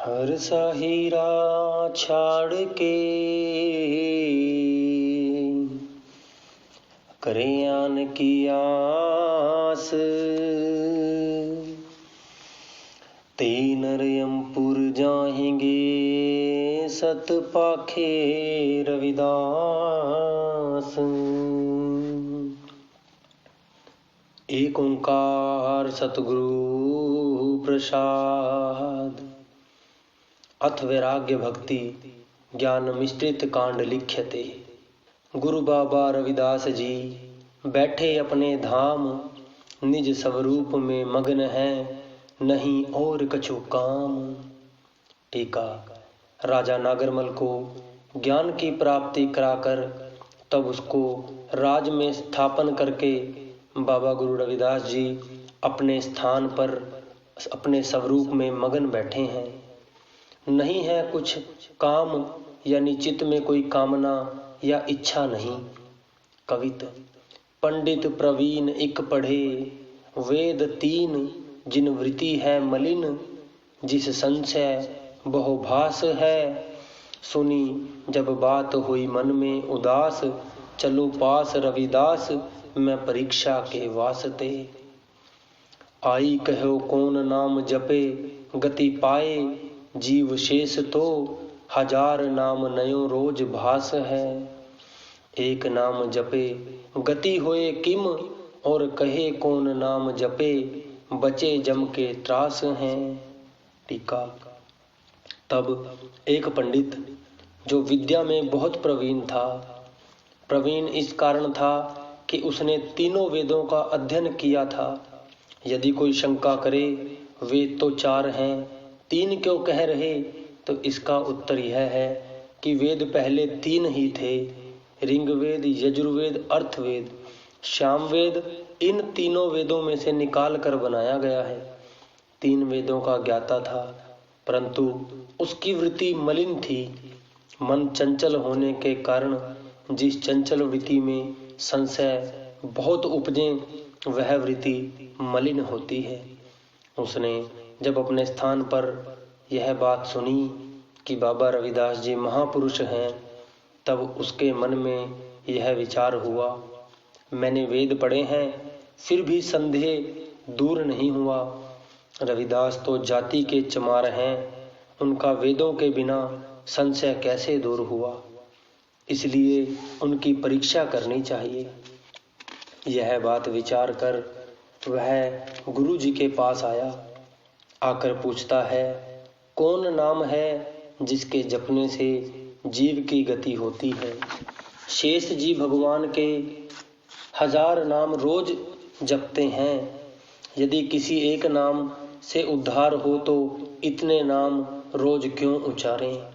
हर सा हीरा छाड़ के करें आन की आस, तीन रयमपुर जाएंगे सत पाखे रविदास। एक ओंकार सतगुरु प्रसाद, अथ वैराग्य भक्ति ज्ञान मिश्रित कांड लिख्यते। गुरु बाबा रविदास जी बैठे अपने धाम, निज स्वरूप में मग्न हैं, नहीं और कछु काम। टीका। राजा नागरमल को ज्ञान की प्राप्ति कराकर तब उसको राज में स्थापन करके बाबा गुरु रविदास जी अपने स्थान पर अपने स्वरूप में मगन बैठे हैं। नहीं है कुछ काम, यानी चित्त में कोई कामना या इच्छा नहीं। कवित। पंडित प्रवीण इक पढ़े, वेद तीन जिन वृत्ति है मलिन, जिस संशय बहुभास है, सुनी जब बात हुई मन में उदास, चलो पास रविदास मैं परीक्षा के वास्ते। आई कहो कौन नाम जपे गति पाए, जीव शेष तो हजार नाम नयो रोज भास है। एक नाम जपे गति होए किम, और कहे कौन नाम जपे बचे जम के त्रास हैं। टीका। तब एक पंडित जो विद्या में बहुत प्रवीण था, प्रवीण इस कारण था कि उसने तीनों वेदों का अध्ययन किया था। यदि कोई शंका करे वेद तो चार हैं, तीन क्यों कह रहे, तो इसका उत्तर यह है कि वेद पहले तीन ही थे, ऋग्वेद, यजुर्वेद, अर्थवेद। सामवेद इन तीनों वेदों में से निकाल कर बनाया गया है। तीन वेदों का ज्ञाता था, परंतु उसकी वृत्ति मलिन थी। मन चंचल होने के कारण जिस चंचल वृत्ति में संशय बहुत उपजे, वह वृत्ति मलिन होती है। उसने जब अपने स्थान पर यह बात सुनी कि बाबा रविदास जी महापुरुष हैं, तब उसके मन में यह विचार हुआ, मैंने वेद पढ़े हैं फिर भी संदेह दूर नहीं हुआ। रविदास तो जाति के चमार हैं, उनका वेदों के बिना संशय कैसे दूर हुआ, इसलिए उनकी परीक्षा करनी चाहिए। यह बात विचार कर वह गुरु जी के पास आया। आकर पूछता है, कौन नाम है जिसके जपने से जीव की गति होती है। शेष जी भगवान के हजार नाम रोज जपते हैं, यदि किसी एक नाम से उद्धार हो तो इतने नाम रोज क्यों उच्चारें।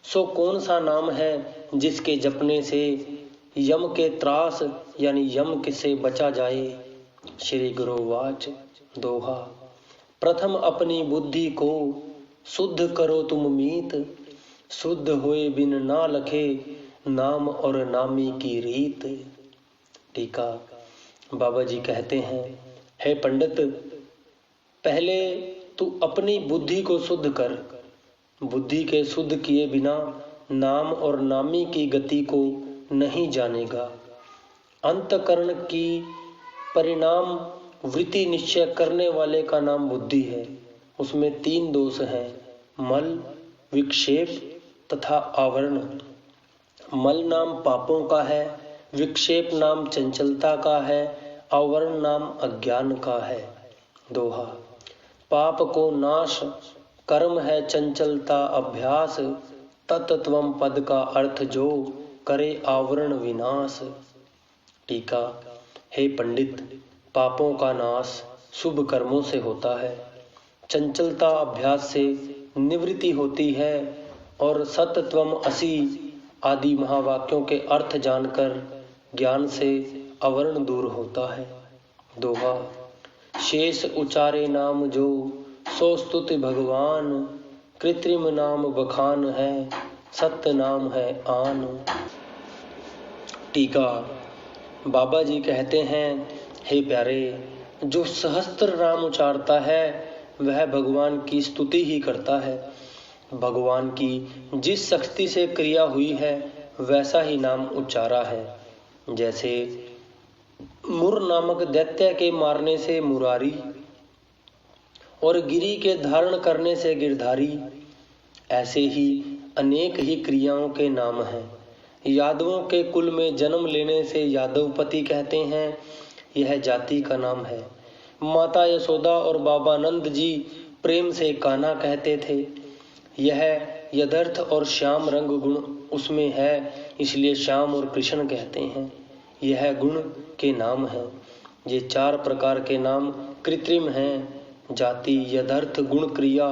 सो कौन सा नाम है जिसके जपने से यम के त्रास यानी यम से बचा जाए। श्री गुरु वाच दोहा। प्रथम अपनी बुद्धि को शुद्ध करो तुम मीत, शुद्ध होए बिन ना लखे नाम और नामी की रीत। टीका। बाबा जी कहते हैं, हे पंडित, पहले तू अपनी बुद्धि को शुद्ध कर। बुद्धि के शुद्ध किए बिना नाम और नामी की गति को नहीं जानेगा। अंतकरण की परिणाम वृत्ति निश्चय करने वाले का नाम बुद्धि है। उसमें तीन दोष हैं, मल, विक्षेप तथा आवरण। मल नाम पापों का है, विक्षेप नाम चंचलता का है, आवरण नाम अज्ञान का है। दोहा। पाप को नाश कर्म है चंचलता अभ्यास, तत्त्वम पद का अर्थ जो करे आवरण विनाश। टीका। हे पंडित, पापों का नाश शुभ कर्मों से होता है, चंचलता अभ्यास से निवृत्ति होती है, और सतत्वम असि आदि महावाक्यों के अर्थ जानकर ज्ञान से आवरण दूर होता है। दोहा। शेष उचारे नाम जो सो स्तुति भगवान, कृत्रिम नाम बखान है, सत्य नाम है आन। टीका। बाबा जी कहते हैं, हे प्यारे, जो सहस्त्र नाम उचारता है वह भगवान की स्तुति ही करता है। भगवान की जिस शक्ति से क्रिया हुई है वैसा ही नाम उच्चारा है। जैसे मुर नामक दैत्य के मारने से मुरारी और गिरी के धारण करने से गिरधारी, ऐसे ही अनेक ही क्रियाओं के नाम हैं। यादवों के कुल में जन्म लेने से यादवपति कहते हैं, यह जाति का नाम है। माता यशोदा और बाबा नंद जी प्रेम से कान्हा कहते थे। यह यथार्थ और श्याम रंग गुण उसमें है, इसलिए श्याम और कृष्ण कहते हैं। यह गुण के नाम हैं। ये 4 प्रकार के नाम कृत्रिम हैं। जाति, यथार्थ, गुण, क्रिया,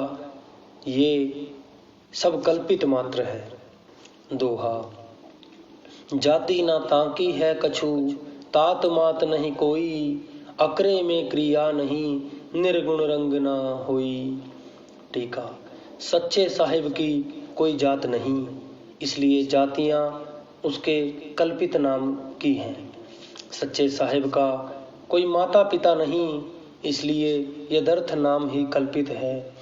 ये सब कल्पित मात्र है। दोहा। जाति ना ताकी है कछु, तात मात नहीं कोई, अकरे में क्रिया नहीं, निर्गुण रंग ना होई। टीका। सच्चे साहिब की कोई जात नहीं, इसलिए जातियां उसके कल्पित नाम की हैं। सच्चे साहिब का कोई माता पिता नहीं, इसलिए यथार्थ नाम ही कल्पित है।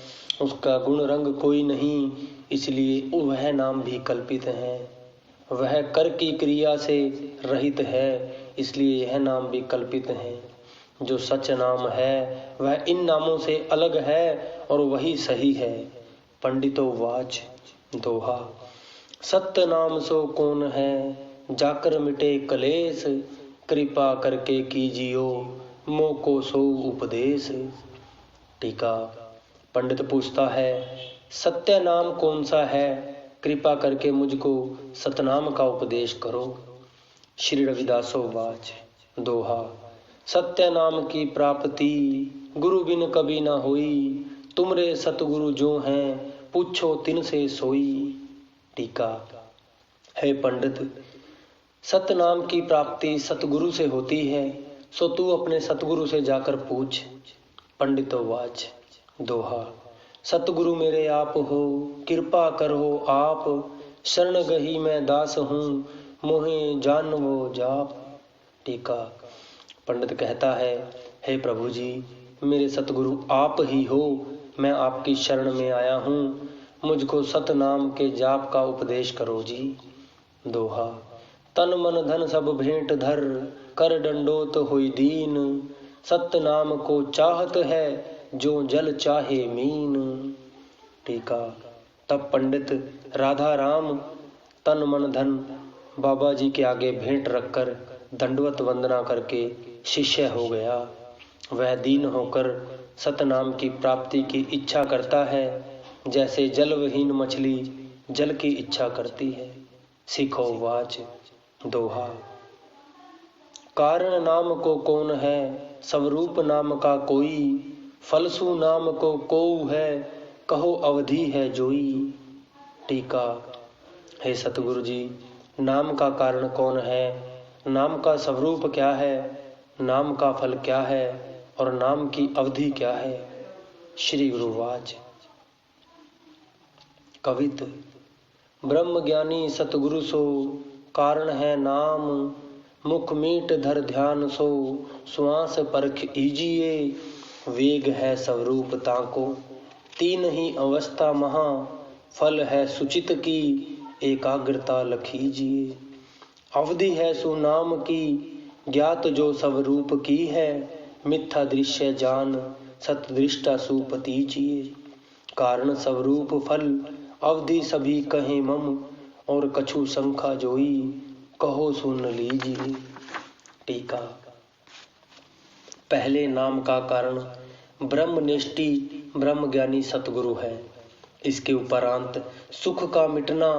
उसका गुण रंग कोई नहीं, इसलिए वह नाम भी कल्पित है। वह कर की क्रिया से रहित है, इसलिए यह नाम भी कल्पित है। जो सच नाम है वह इन नामों से अलग है और वही सही है। पंडितों वाच। दोहा। सत्य नाम सो कौन है, जाकर मिटे कलेश, कृपा करके कीजियो, मोको सो उपदेश। टीका। पंडित पूछता है, सत्य नाम कौन सा है, कृपा करके मुझको सतनाम का उपदेश करो। श्री रविदासो वाच। दोहा। सत्य नाम की प्राप्ति, गुरु बिन कभी ना होई, तुमरे सतगुरु जो हैं, पूछो तिनसे सोई। टीका। हे पंडित, सत्य नाम की प्राप्ति सतगुरु से होती है, सो तू अपने सतगुरु से जाकर पूछ। पंडितो वाच। दोहा। सतगुरु मेरे आप हो, कृपा करो आप, शरण गही मैं दास हूँ, मोहे जानवो जाप। टीका। पंडित कहता है, हे प्रभु जी, मेरे सतगुरु आप ही हो, मैं आपकी शरण में आया हूँ, मुझको सतनाम के जाप का उपदेश करो जी। दोहा। तन मन धन सब भेंट धर, कर डंडोत होई दीन, सत्य नाम को चाहत है, जो जल चाहे मीन। टीका। तब पंडित राधा राम तन मन धन बाबा जी के आगे भेंट रखकर दंडवत वंदना करके शिष्य हो गया। वह दीन होकर सतनाम की प्राप्ति की इच्छा करता है, जैसे जलविहीन मछली जल की इच्छा करती है। सीखो वाच। दोहा। कारण नाम को कौन है, स्वरूप नाम का कोई, फलसु नाम को कोऊ है, कहो अवधि है जोई। टीका। हे सतगुरु जी, नाम का कारण कौन है, नाम का स्वरूप क्या है, नाम का फल क्या है और नाम की अवधि क्या है। श्री गुरुवाच। कवित। ब्रह्म ज्ञानी सतगुरु सो, कारण है नाम, मुख मीट धर ध्यान सो, श्वास परख ईजिए, वेग है स्वरूप ताको, तीन ही अवस्था महा, फल है सुचित की, एकाग्रता लखीजिए। अवधि है सुनाम की, ज्ञात जो स्वरूप की है, मिथ्या दृश्य जान, सतदृष्टा सुपतीजिए। कारण स्वरूप फल अवधि सभी कहे मम, और कछु संख्या जोई, कहो सुन लीजिए। टीका। पहले नाम का कारण ब्रह्मनिष्ठी ब्रह्मज्ञानी सतगुरु है। इसके उपरांत सुख का मिटना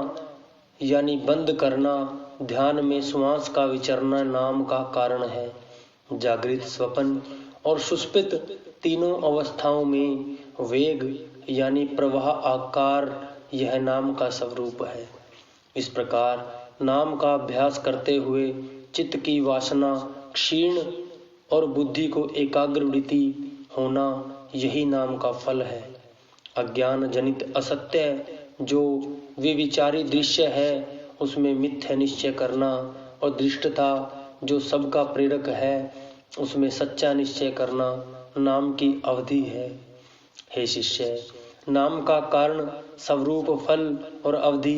यानी बंद करना, ध्यान में श्वास का विचरना नाम का कारण है। जागृत, स्वप्न और सुषुप्त तीनों अवस्थाओं में वेग यानी प्रवाह आकार यह नाम का स्वरूप है। इस प्रकार नाम का अभ्यास करते हुए चित्त की वासना क्षीण और बुद्धि को एकाग्रवृत्ति होना, यही नाम का फल है। अज्ञान जनित असत्य जो विविचारी दृश्य है, उसमें मिथ्या निश्चय करना, और दृष्टता जो सबका प्रेरक है, उसमें सच्चा निश्चय करना नाम की अवधि है। हे शिष्य, नाम का कारण, स्वरूप, फल और अवधि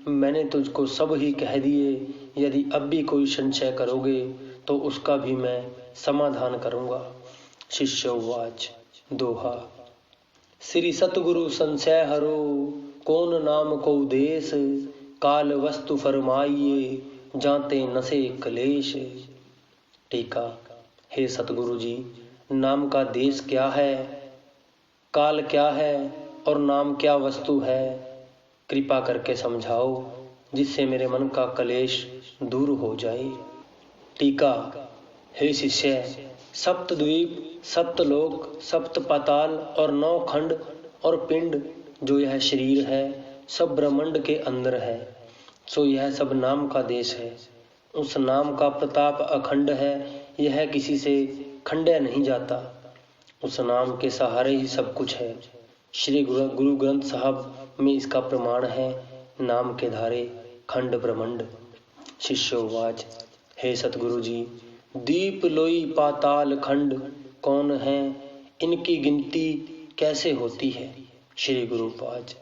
मैंने तुझको सब ही कह दिए। यदि अब भी कोई संशय करोगे तो उसका भी मैं समाधान करूंगा। शिष्य उवाच। दोहा। श्री सतगुरु संशय हरो, कौन नाम को देश, काल वस्तु फरमाइए, जाते नसे कलेश। टीका। हे सतगुरु जी, नाम का देश क्या है, काल क्या है और नाम क्या वस्तु है, कृपा करके समझाओ, जिससे मेरे मन का कलेश दूर हो जाए। टीका। हे शिष्य, सप्तद्वीप, सप्तलोक, सप्त पाताल और 9 खंड और पिंड जो यह शरीर है, सब ब्रह्मांड के अंदर है, सो यह सब नाम का देश है। उस नाम का प्रताप अखंड है, यह किसी से खंडय नहीं जाता। उस नाम के सहारे ही सब कुछ है। श्री गुरु ग्रंथ साहब में इसका प्रमाण है, नाम के धारे खंड ब्रह्मांड। शिष्य उवाच। हे सतगुरु जी, दीप लोई पाताल खंड कौन है, इनकी गिनती कैसे होती है। श्री गुरुपाद।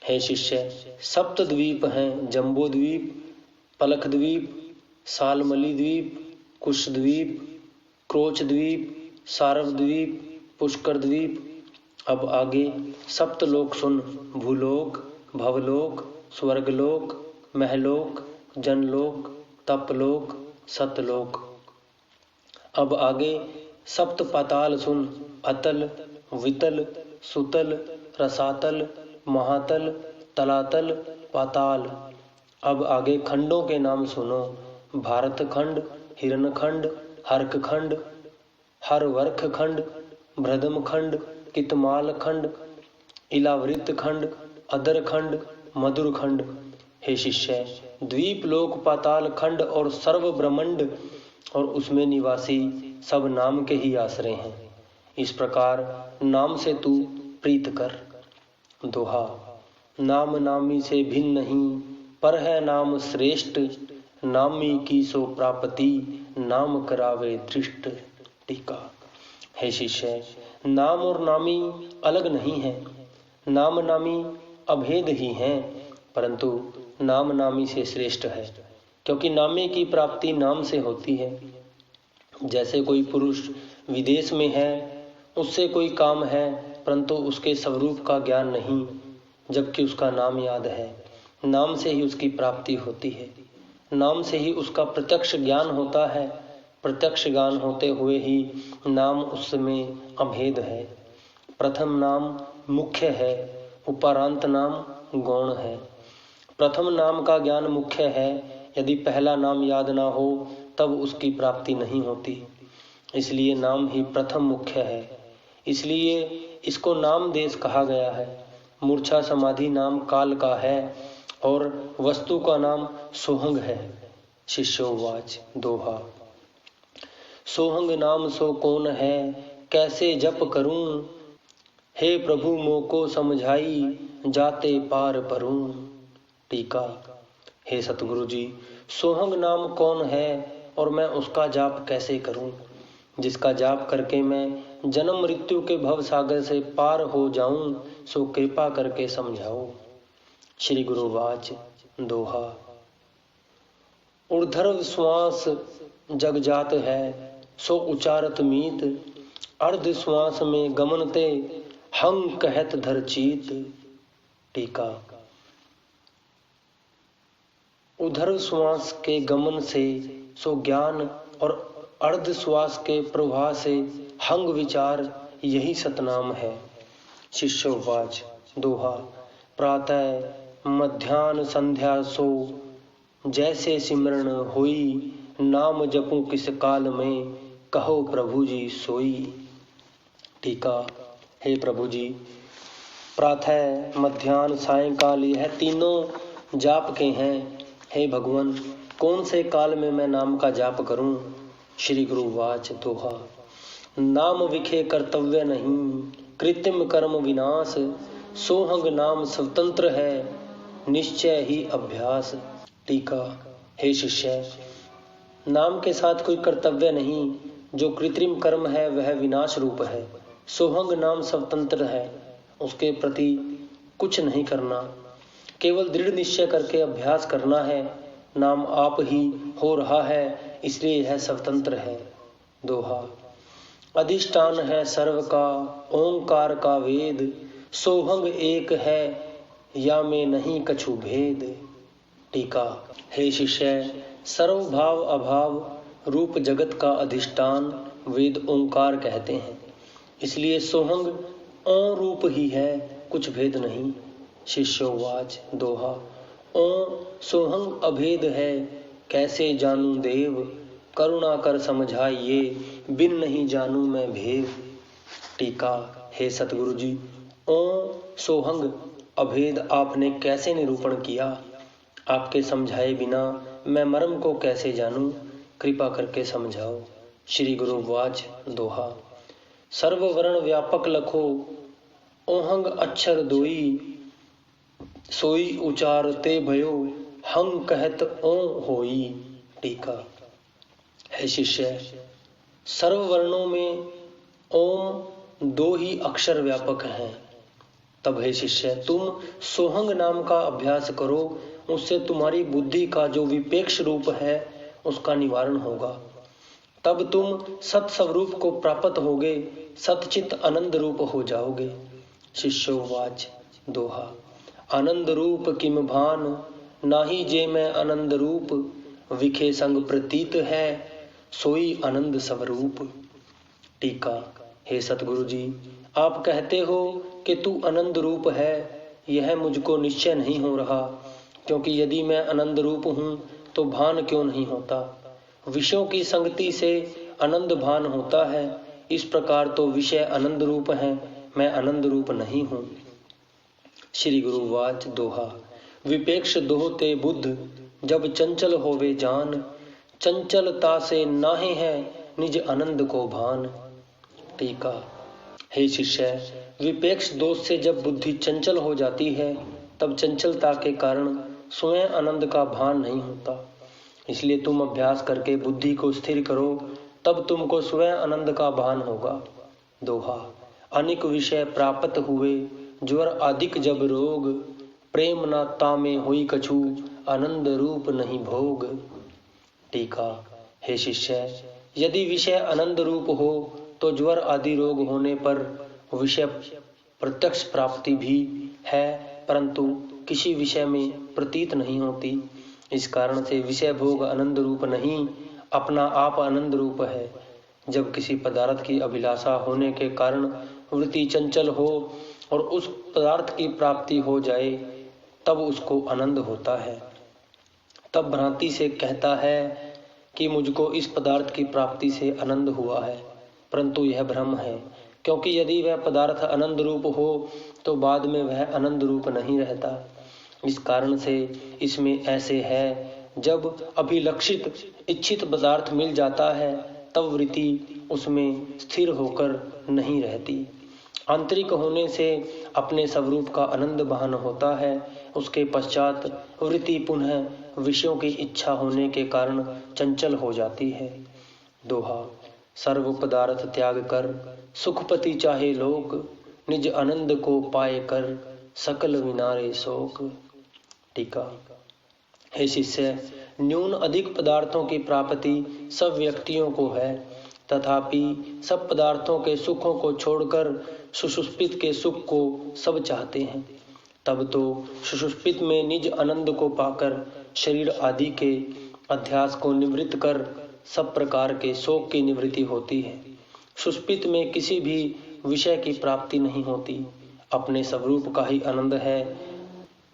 हे शिष्य, सप्त द्वीप हैं, जम्बो द्वीप, पलख द्वीप, सालमली द्वीप, कुश द्वीप, क्रोच द्वीप, सारव द्वीप, पुष्कर द्वीप। अब आगे सप्तलोक सुन, भूलोक, भवलोक, स्वर्गलोक, महलोक, जनलोक, तपलोक, सतलोक। अब आगे सप्त पाताल सुन, अतल, वितल, सुतल, रसातल, महातल, तलातल, पाताल। अब आगे खंडों के नाम सुनो, भारत खंड, हिरण खंड, हर्क खंड, हरवर्ख खंड, भ्रदम खंड, कितमाल खंड, इलावृत खंड, अदर खंड, मधुर खंड। हे शिष्य, द्वीप लोक पाताल खंड और सर्व ब्रह्मांड और उसमें निवासी सब नाम के ही आश्रय हैं। इस प्रकार नाम से तू प्रीत कर। दोहा। नाम नामी से भिन्न नहीं, पर है नाम श्रेष्ठ, नामी की सो प्राप्ति, नाम करावे दृष्ट। टीका। हे शिष्य, नाम और नामी अलग नहीं है, नाम नामी अभेद ही हैं, परंतु नाम नामी से श्रेष्ठ है, क्योंकि नामे की प्राप्ति नाम से होती है। जैसे कोई पुरुष विदेश में है, उससे कोई काम है, परंतु उसके स्वरूप का ज्ञान नहीं, जबकि उसका नाम याद है। नाम से ही उसकी प्राप्ति होती है, नाम से ही उसका प्रत्यक्ष ज्ञान होता है। प्रत्यक्ष ज्ञान होते हुए ही नाम उसमें अभेद है। प्रथम नाम मुख्य है, उपरांत नाम गौण है। प्रथम नाम का ज्ञान मुख्य है, यदि पहला नाम याद ना हो तब उसकी प्राप्ति नहीं होती, इसलिए नाम ही प्रथम मुख्य है। इसलिए इसको नाम देश कहा गया है। मूर्छा समाधि नाम काल का है और वस्तु का नाम सोहंग है। शिष्योवाच। दोहा। सोहंग नाम सो कौन है, कैसे जप करूं, हे प्रभु मोको समझाई, जाते पार परूं। टीका। हे सतगुरु जी, सोहंग नाम कौन है और मैं उसका जाप कैसे करूं, जिसका जाप करके मैं जन्म मृत्यु के भव सागर से पार हो जाऊं, सो कृपा करके समझाओ। श्री गुरुवाच। दोहा। ऊर्ध्व श्वास जगजात है, सो उचारत मीत, अर्ध श्वास में गमनते, हंग कहत धरचीत। टीका। ऊर्ध्व श्वास के गमन से सो ज्ञान और अर्ध श्वास के प्रवाह से हंग विचार, यही सतनाम है। शिष्योवाच। दोहा। प्रातः मध्याह्न संध्या सो, जैसे सिमरण होई, नाम जपूं किस काल में, कहो प्रभु जी सोई। टीका। हे प्रभु जी, प्रातः मध्याह्न सायंकाल यह तीनों जाप के हैं। हे भगवान, कौन से काल में मैं नाम का जाप करूं। श्री गुरुवाच। दोहा। नाम विखे कर्तव्य नहीं, कृत्रिम कर्म विनाश, सोहंग नाम स्वतंत्र है, निश्चय ही अभ्यास। टीका। हे शिष्य, नाम के साथ कोई कर्तव्य नहीं, जो कृत्रिम कर्म है वह विनाश रूप है, सोहंग नाम स्वतंत्र है, उसके प्रति कुछ नहीं करना, केवल दृढ़ निश्चय करके अभ्यास करना है। नाम आप ही हो रहा है, इसलिए यह स्वतंत्र है। दोहा। अधिष्ठान है सर्व का, ओंकार का वेद, सोहंग एक है, या में नहीं कछु भेद। टीका। हे शिष्य, सर्वभाव अभाव रूप जगत का अधिष्ठान वेद ओंकार कहते हैं, इसलिए सोहंग ओं रूप ही है, कुछ भेद नहीं। शिष्योवाच। दोहा। ओं सोहंग अभेद है, कैसे जानूं देव, करुणा कर समझाइए, बिन नहीं जानूं मैं भेद। टीका। हे सतगुरु जी, ओं सोहंग अभेद आपने कैसे निरूपण किया? आपके समझाए बिना मैं मर्म को कैसे जानूं? कृपा करके समझाओ। श्री गुरु वाच। दोहा। सर्ववर्ण व्यापक लखो, ओहंग अक्षर दोई, सोई उचारते भयो, हंग कहत ओं होई। टीका। है शिष्य, सर्ववर्णों में ओम दो ही अक्षर व्यापक हैं। तब हे शिष्य, तुम सोहंग नाम का अभ्यास करो, उससे तुम्हारी बुद्धि का जो विपेक्ष रूप है उसका निवारण होगा। तब तुम सत्स्वरूप को प्राप्त होगे, सतचित आनंद रूप हो जाओगे। शिष्योवाच। दोहा। आनंद रूप किम भान, नाही जे मैं आनंद रूप, विखे संग प्रतीत है, सोई आनंद स्वरूप। टीका। हे सतगुरु जी, आप कहते हो कि तू आनंद रूप है, यह मुझको निश्चय नहीं हो रहा, क्योंकि यदि मैं आनंद रूप हूं तो भान क्यों नहीं होता? विषयों की संगति से आनंद भान होता है, इस प्रकार तो विषय आनंद रूप है, मैं आनंद रूप नहीं हूं। श्री गुरु वाच। दोहा। विपेक्ष दोहते बुद्ध, जब चंचल होवे जान, चंचलता से नाहे है निज आनंद को भान। टीका। हे शिष्य, विपेक्ष दोष से जब बुद्धि चंचल हो जाती है, तब चंचलता के कारण स्वयं आनंद का भान नहीं होता। इसलिए तुम अभ्यास करके बुद्धि को स्थिर करो, तब तुमको स्वयं आनंद का भान होगा। दोहा। अनेक विषय प्राप्त हुए, ज्वर आदिक जब रोग, प्रेम न तामे होई कछु, आनंद रूप नहीं भोग। टीका। हे शिष्य, यदि विषय आनंद रूप हो तो ज्वर आदि रोग होने पर विषय प्रत्यक्ष प्राप्ति भी है, परंतु किसी विषय में प्रतीत नहीं होती। इस कारण से विषय भोग आनंद रूप नहीं, अपना आप आनंद रूप है। जब किसी पदार्थ की अभिलाषा होने के कारण वृत्ति चंचल हो और उस पदार्थ की प्राप्ति हो जाए, तब उसको आनंद होता है। तब भ्रांति से कहता है कि मुझको इस पदार्थ की प्राप्ति से आनंद हुआ है, परंतु यह भ्रम है, क्योंकि यदि वह पदार्थ आनंद रूप हो तो बाद में वह आनंद रूप नहीं रहता। इस कारण से इसमें ऐसे है, जब अभिलक्षित इच्छित पदार्थ मिल जाता है तब वृत्ति उसमें स्थिर होकर नहीं रहती। आंतरिक होने से अपने स्वरूप का आनंद भान होता है, उसके पश्चात वृत्ति पुनः विषयों की इच्छा होने के कारण चंचल हो जाती है। दोहा। सर्व पदार्थ त्याग कर, सुखपति चाहे लोक, निज आनंद को पाए कर, सकल विनारे शोक। टीका। हे शिष्य, न्यून अधिक पदार्थों की प्राप्ति सब व्यक्तियों को है, तथापि सब पदार्थों के सुखों को छोड़कर सुषुप्त के सुख को सब चाहते हैं। तब तो सुषुप्त में निज आनंद को पाकर शरीर आदि के अध्यास को निवृत्त कर सब प्रकार के शोक की निवृत्ति होती है। सुषुप्त में किसी भी विषय की प्राप्ति नहीं होती, अपने स्वरूप का ही आनंद है।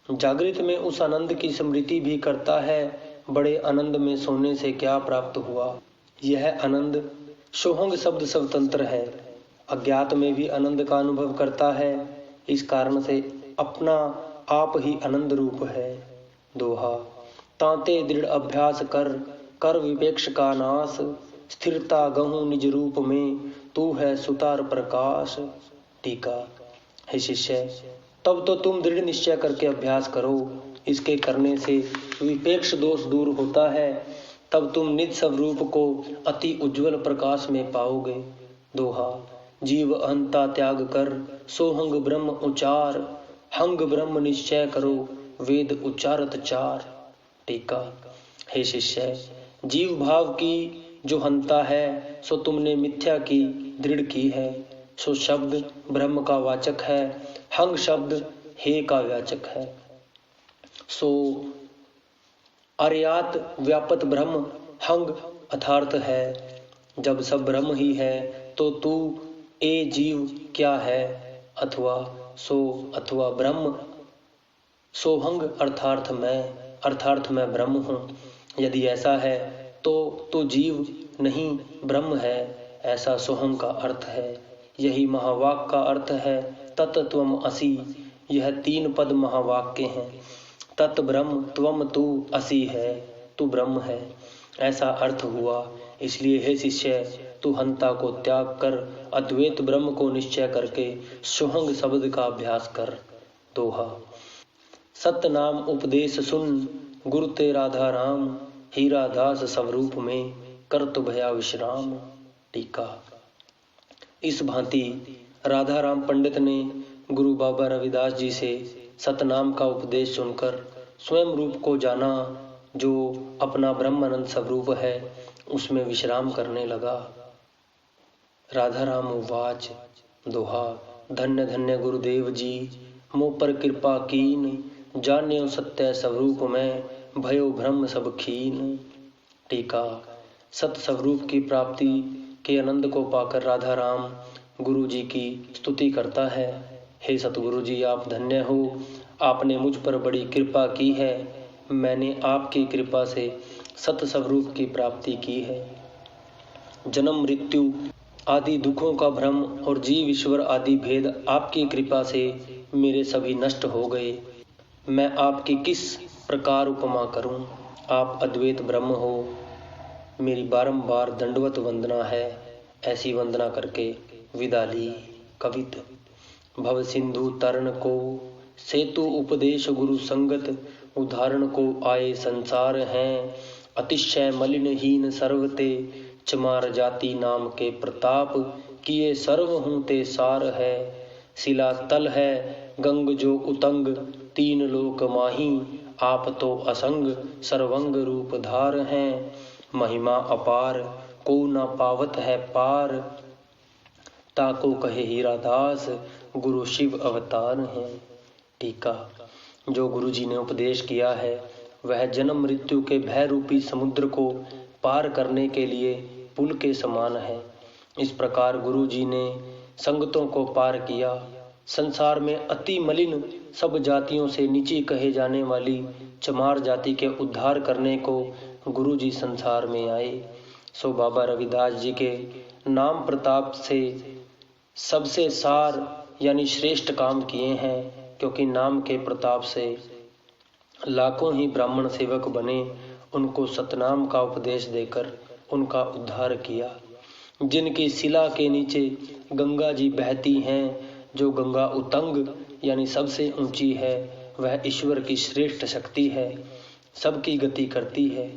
जागृत में उस आनंद की स्मृति भी करता है, बड़े आनंद में सोने से क्या प्राप्त हुआ। यह आनंद सोहंग शब्द स्वतंत्र है, अज्ञात में भी आनंद का अनुभव करता है, इस कारण से अपना आप ही आनंद रूप है। दोहा। तांते दृढ़ अभ्यास कर, कर विपेक्ष का नाश, स्थिरता गहूं निज रूप में, तू है सुतार प्रकाश। टीका। हे शिष्य, तब तो तुम दृढ़ निश्चय करके अभ्यास करो, इसके करने से विपेक्ष दोष दूर होता है, तब तुम निज स्वरूप को अति उज्जवल प्रकाश में पाओगे। दोहा। जीव अहंता त्याग कर सोहंग ब्रह्म उचार, हंग ब्रह्म निश्चय करो वेद उच्चारत चार। टीका। हे शिष्य, जीव भाव की जो हंता है सो तुमने मिथ्या की दृढ़ की है। सो शब्द ब्रह्म का वाचक है, हंग शब्द हे का व्याचक है। सो अर्यात व्यापत ब्रह्म हंग अर्थार्थ है। जब सब ब्रह्म ही है तो तू ए जीव क्या है, अथवा सो अथवा ब्रह्म सोहंग अर्थार्थ मैं ब्रह्म हूँ। यदि ऐसा है तो तू जीव नहीं ब्रह्म है, ऐसा सोहंग का अर्थ है। यही महावाक्य का अर्थ है तत्त्वम असि। यह 3 पद महावाक्य हैं। तत् ब्रह्म त्वम तू असि है, तू ब्रह्म है, ऐसा अर्थ हुआ। इसलिए हे शिष्य, तू हंता को त्याग कर अद्वैत ब्रह्म को निश्चय करके सोहंग शब्द का अभ्यास कर। दोहा। सत्य नाम उपदेश सुन गुरु ते राधा राम, हीरा दास स्वरूप में कर तो भया विश्राम। टीका। इस भांति राधा राम पंडित ने गुरु बाबा रविदास जी से सतनाम का उपदेश सुनकर स्वयं रूप को जाना, जो अपना ब्रह्मानंद स्वरूप है, उसमें विश्राम करने लगा। राधा राम उवाच। दोहा। धन्य धन्य गुरुदेव जी, मुँह पर कृपा कीन, जान्यो सत्य स्वरूप में भयो ब्रह्म सब खीन। टीका। सत्य स्वरूप की प्राप्ति के आनंद को पाकर राधा राम गुरु जी की स्तुति करता है। हे सतगुरु जी, आप धन्य हो, आपने मुझ पर बड़ी कृपा की है। मैंने आपकी कृपा से सत्य स्वरूप की प्राप्ति की है। जन्म मृत्यु आदि दुखों का भ्रम और जीव ईश्वर आदि भेद आपकी कृपा से मेरे सभी नष्ट हो गए। मैं आपकी किस प्रकार उपमा करूं? आप अद्वैत ब्रह्म हो, मेरी बारंबार दंडवत वंदना है। ऐसी वंदना करके विदा ली। कवित। भव सिंधु तरण को सेतु उपदेश गुरु संगत, उदाहरण को आए संसार हैं। अतिशय मलिनहीन सर्वते, चमार जाति नाम के प्रताप, किए सर्व हूँ ते सार है। शिला तल है गंग जो उतंग, 3 लोक माही, आप तो असंग सर्वंग रूप धार हैं। महिमा अपार को न पावत है पार, ताको कहे हीरा दास गुरु शिव अवतार हैं। टीका। जो गुरु जी ने उपदेश किया है वह जन्म मृत्यु के भय रूपी समुद्र को पार करने के लिए पुल के समान है। इस प्रकार गुरु जी ने संगतों को पार किया। संसार में अति मलिन सब जातियों से नीची कहे जाने वाली चमार जाति के उद्धार करने को गुरु जी संसार में आए। सो बाबा रविदास जी के नाम प्रताप से सबसे सार यानी श्रेष्ठ काम किए हैं, क्योंकि नाम के प्रताप से लाखों ही ब्राह्मण सेवक बने, उनको सतनाम का उपदेश देकर उनका उद्धार किया। जिनकी शिला के नीचे गंगा जी बहती हैं, जो गंगा उतंग यानी सबसे ऊंची है, वह ईश्वर की श्रेष्ठ शक्ति है, सबकी गति करती है।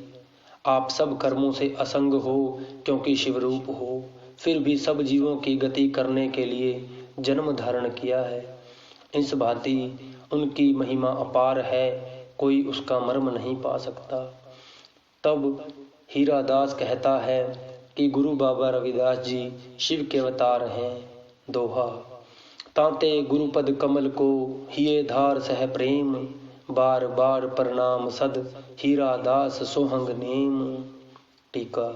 आप सब कर्मों से असंग हो क्योंकि शिवरूप हो, फिर भी सब जीवों की गति करने के लिए जन्म धारण किया है। इस भांति उनकी महिमा अपार है, कोई उसका मर्म नहीं पा सकता। तब हीरादास कहता है कि गुरु बाबा रविदास जी शिव के अवतार हैं। दोहा। तांते गुरुपद कमल को हिये धार सह प्रेम, बार बार प्रणाम सद हीरादास सोहंग नेम। टीका।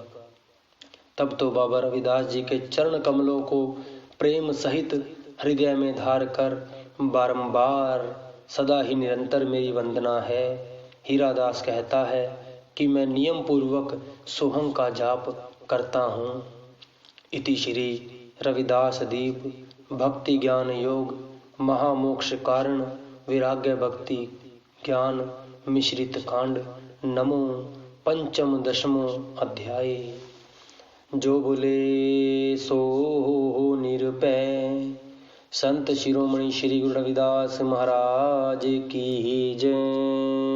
तब तो बाबा रविदास जी के चरण कमलों को प्रेम सहित हृदय में धार कर बारंबार सदा ही निरंतर मेरी वंदना है। हीरादास कहता है कि मैं नियम पूर्वक सोहंग का जाप करता हूँ। इति श्री रविदास दीप भक्ति ज्ञान योग महामोक्ष कारण वैराग्य भक्ति ज्ञान मिश्रित कांड नमो पंचम दशमो अध्याय। जो बोले सो निरपै। संत शिरोमणि श्री गुरु रविदास महाराज की जय।